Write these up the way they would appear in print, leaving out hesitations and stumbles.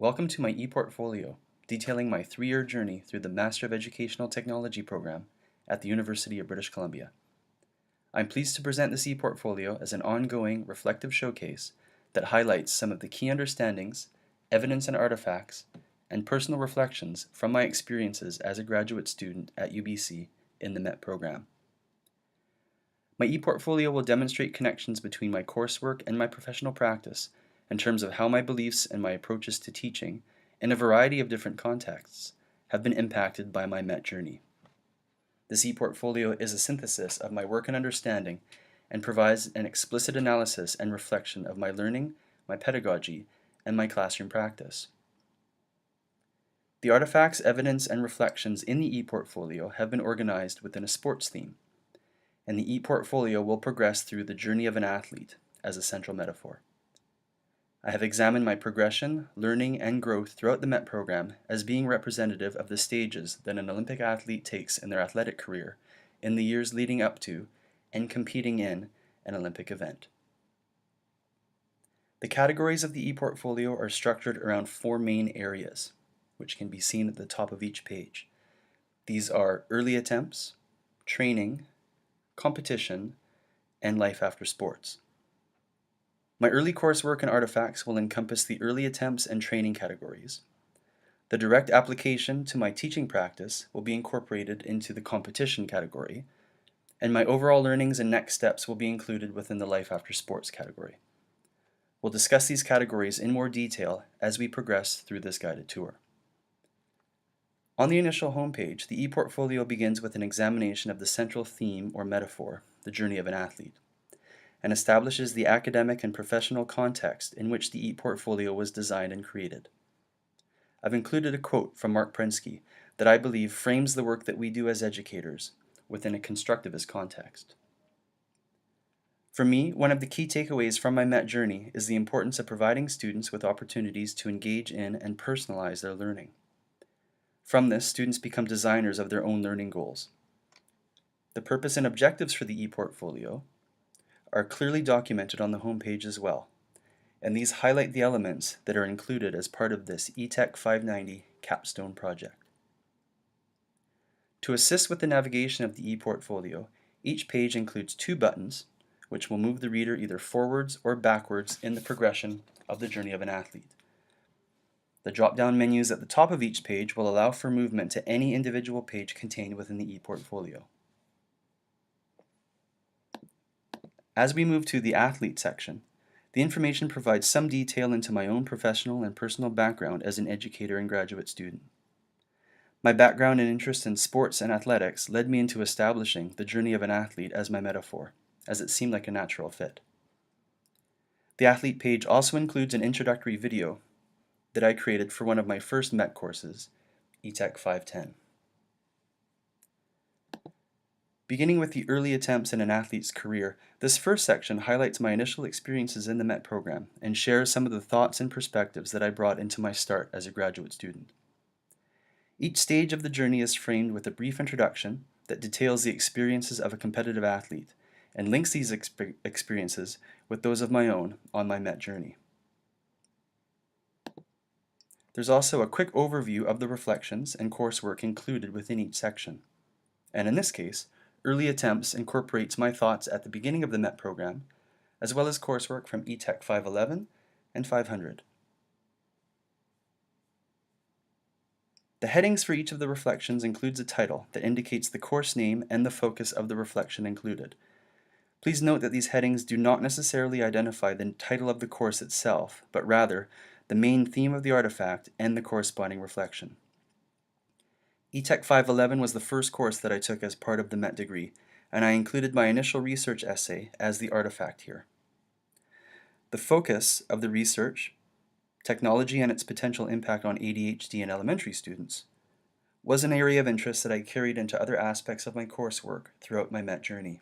Welcome to my ePortfolio, detailing my 3-year journey through the Master of Educational Technology program at the University of British Columbia. I'm pleased to present this ePortfolio as an ongoing, reflective showcase that highlights some of the key understandings, evidence and artifacts, and personal reflections from my experiences as a graduate student at UBC in the MET program. My ePortfolio will demonstrate connections between my coursework and my professional practice in terms of how my beliefs and my approaches to teaching, in a variety of different contexts, have been impacted by my MET journey. This ePortfolio is a synthesis of my work and understanding and provides an explicit analysis and reflection of my learning, my pedagogy, and my classroom practice. The artifacts, evidence, and reflections in the ePortfolio have been organized within a sports theme, and the ePortfolio will progress through the journey of an athlete as a central metaphor. I have examined my progression, learning, and growth throughout the MET program as being representative of the stages that an Olympic athlete takes in their athletic career in the years leading up to and competing in an Olympic event. The categories of the ePortfolio are structured around 4 main areas, which can be seen at the top of each page. These are early attempts, training, competition, and life after sports. My early coursework and artifacts will encompass the early attempts and training categories. The direct application to my teaching practice will be incorporated into the competition category, and my overall learnings and next steps will be included within the life after sports category. We'll discuss these categories in more detail as we progress through this guided tour. On the initial homepage, the ePortfolio begins with an examination of the central theme or metaphor, the journey of an athlete, and establishes the academic and professional context in which the ePortfolio was designed and created. I've included a quote from Mark Prensky that I believe frames the work that we do as educators within a constructivist context. For me, one of the key takeaways from my MET journey is the importance of providing students with opportunities to engage in and personalize their learning. From this, students become designers of their own learning goals. The purpose and objectives for the ePortfolio are clearly documented on the homepage as well, and these highlight the elements that are included as part of this eTech 590 capstone project. To assist with the navigation of the ePortfolio, each page includes 2 buttons which will move the reader either forwards or backwards in the progression of the journey of an athlete. The drop-down menus at the top of each page will allow for movement to any individual page contained within the ePortfolio. As we move to the athlete section, the information provides some detail into my own professional and personal background as an educator and graduate student. My background and interest in sports and athletics led me into establishing the journey of an athlete as my metaphor, as it seemed like a natural fit. The athlete page also includes an introductory video that I created for one of my first MET courses, eTech 510. Beginning with the early attempts in an athlete's career, this first section highlights my initial experiences in the MET program and shares some of the thoughts and perspectives that I brought into my start as a graduate student. Each stage of the journey is framed with a brief introduction that details the experiences of a competitive athlete and links these experiences with those of my own on my MET journey. There's also a quick overview of the reflections and coursework included within each section, and in this case, Early Attempts incorporates my thoughts at the beginning of the MET program, as well as coursework from eTech 511 and 500. The headings for each of the reflections includes a title that indicates the course name and the focus of the reflection included. Please note that these headings do not necessarily identify the title of the course itself, but rather the main theme of the artifact and the corresponding reflection. eTech 511 was the first course that I took as part of the MET degree, and I included my initial research essay as the artifact here. The focus of the research, technology and its potential impact on ADHD in elementary students, was an area of interest that I carried into other aspects of my coursework throughout my MET journey.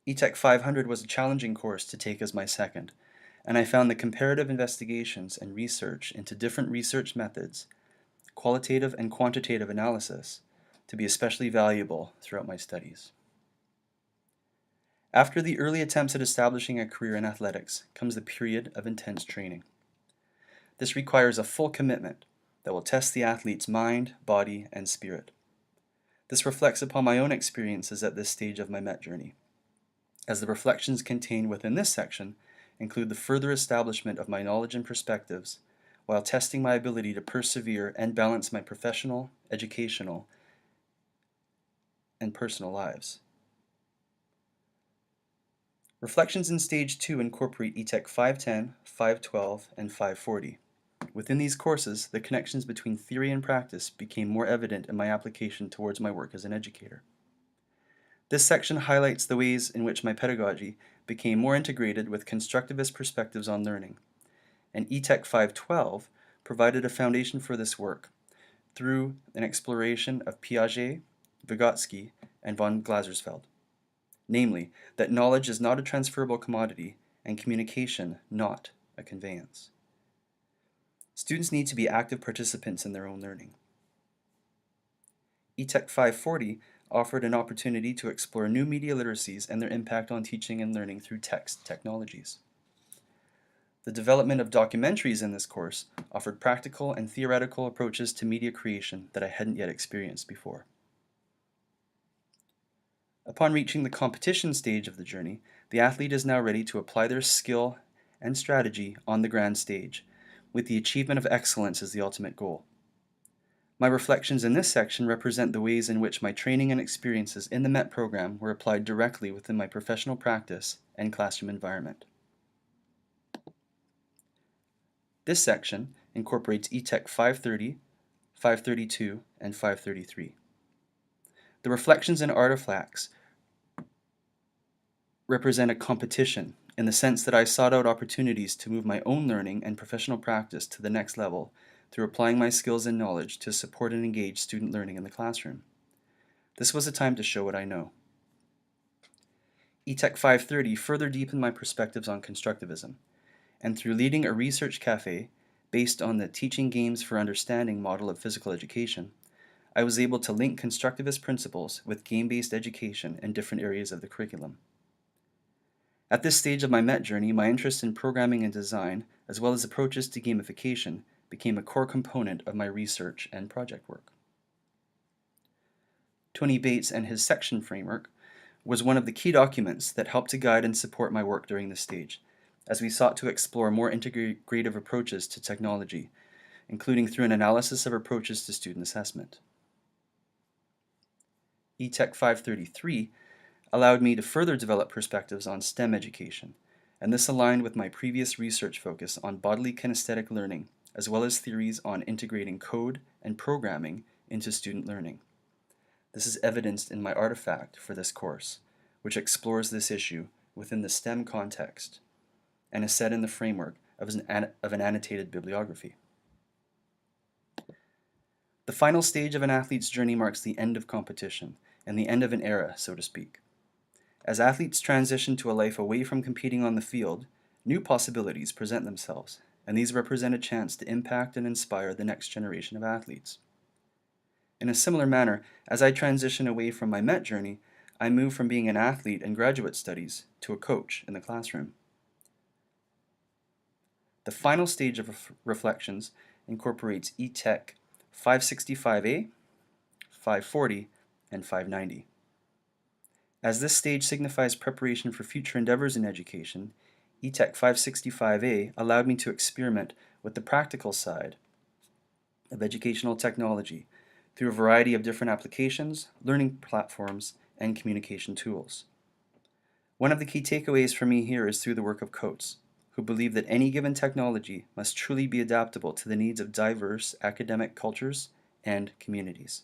eTech 500 was a challenging course to take as my second, and I found the comparative investigations and research into different research methods, qualitative and quantitative analysis, to be especially valuable throughout my studies. After the early attempts at establishing a career in athletics comes the period of intense training. This requires a full commitment that will test the athlete's mind, body, and spirit. This reflects upon my own experiences at this stage of my MET journey, as the reflections contained within this section include the further establishment of my knowledge and perspectives, while testing my ability to persevere and balance my professional, educational, and personal lives. Reflections in Stage 2 incorporate ETEC 510, 512, and 540. Within these courses, the connections between theory and practice became more evident in my application towards my work as an educator. This section highlights the ways in which my pedagogy became more integrated with constructivist perspectives on learning, and ETEC 512 provided a foundation for this work through an exploration of Piaget, Vygotsky, and von Glasersfeld. Namely, that knowledge is not a transferable commodity and communication not a conveyance. Students need to be active participants in their own learning. ETEC 540 offered an opportunity to explore new media literacies and their impact on teaching and learning through text technologies. The development of documentaries in this course offered practical and theoretical approaches to media creation that I hadn't yet experienced before. Upon reaching the competition stage of the journey, the athlete is now ready to apply their skill and strategy on the grand stage, with the achievement of excellence as the ultimate goal. My reflections in this section represent the ways in which my training and experiences in the MET program were applied directly within my professional practice and classroom environment. This section incorporates ETEC 530, 532, and 533. The reflections and artifacts represent a competition in the sense that I sought out opportunities to move my own learning and professional practice to the next level through applying my skills and knowledge to support and engage student learning in the classroom. This was a time to show what I know. ETEC 530 further deepened my perspectives on constructivism, and through leading a research cafe based on the Teaching Games for Understanding model of physical education, I was able to link constructivist principles with game-based education in different areas of the curriculum. At this stage of my MET journey, my interest in programming and design, as well as approaches to gamification, became a core component of my research and project work. Tony Bates and his section framework was one of the key documents that helped to guide and support my work during this stage, as we sought to explore more integrative approaches to technology, including through an analysis of approaches to student assessment. ETEC 533 allowed me to further develop perspectives on STEM education, and this aligned with my previous research focus on bodily kinesthetic learning, as well as theories on integrating code and programming into student learning. This is evidenced in my artifact for this course, which explores this issue within the STEM context and is set in the framework of an annotated bibliography. The final stage of an athlete's journey marks the end of competition and the end of an era, so to speak. As athletes transition to a life away from competing on the field, new possibilities present themselves, and these represent a chance to impact and inspire the next generation of athletes. In a similar manner, as I transition away from my MET journey, I move from being an athlete in graduate studies to a coach in the classroom. The final stage of reflections incorporates ETEC 565A, 540, and 590. As this stage signifies preparation for future endeavors in education, ETEC 565A allowed me to experiment with the practical side of educational technology through a variety of different applications, learning platforms, and communication tools. One of the key takeaways for me here is through the work of Coates, who believe that any given technology must truly be adaptable to the needs of diverse academic cultures and communities.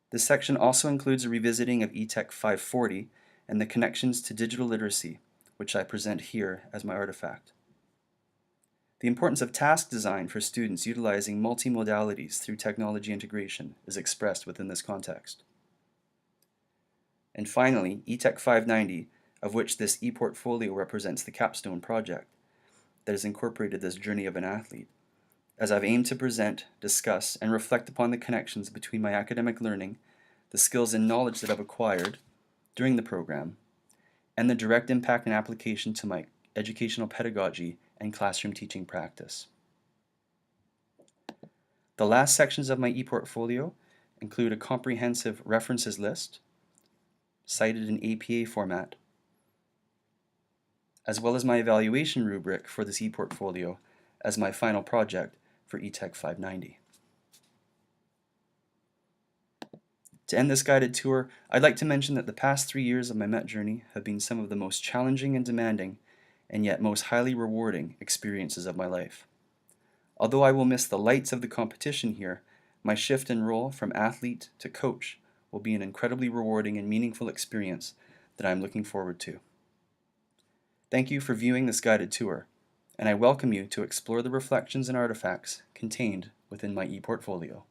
This section also includes a revisiting of ETEC 540 and the connections to digital literacy, which I present here as my artifact. The importance of task design for students utilizing multimodalities through technology integration is expressed within this context. And finally, ETEC 590, of which this ePortfolio represents the capstone project that has incorporated this journey of an athlete, as I've aimed to present, discuss, and reflect upon the connections between my academic learning, the skills and knowledge that I've acquired, during the program, and the direct impact and application to my educational pedagogy and classroom teaching practice. The last sections of my ePortfolio include a comprehensive references list, cited in APA format, as well as my evaluation rubric for this ePortfolio as my final project for eTech 590. To end this guided tour, I'd like to mention that the past 3 years of my MET journey have been some of the most challenging and demanding, and yet most highly rewarding experiences of my life. Although I will miss the lights of the competition here, my shift in role from athlete to coach will be an incredibly rewarding and meaningful experience that I am looking forward to. Thank you for viewing this guided tour, and I welcome you to explore the reflections and artifacts contained within my ePortfolio.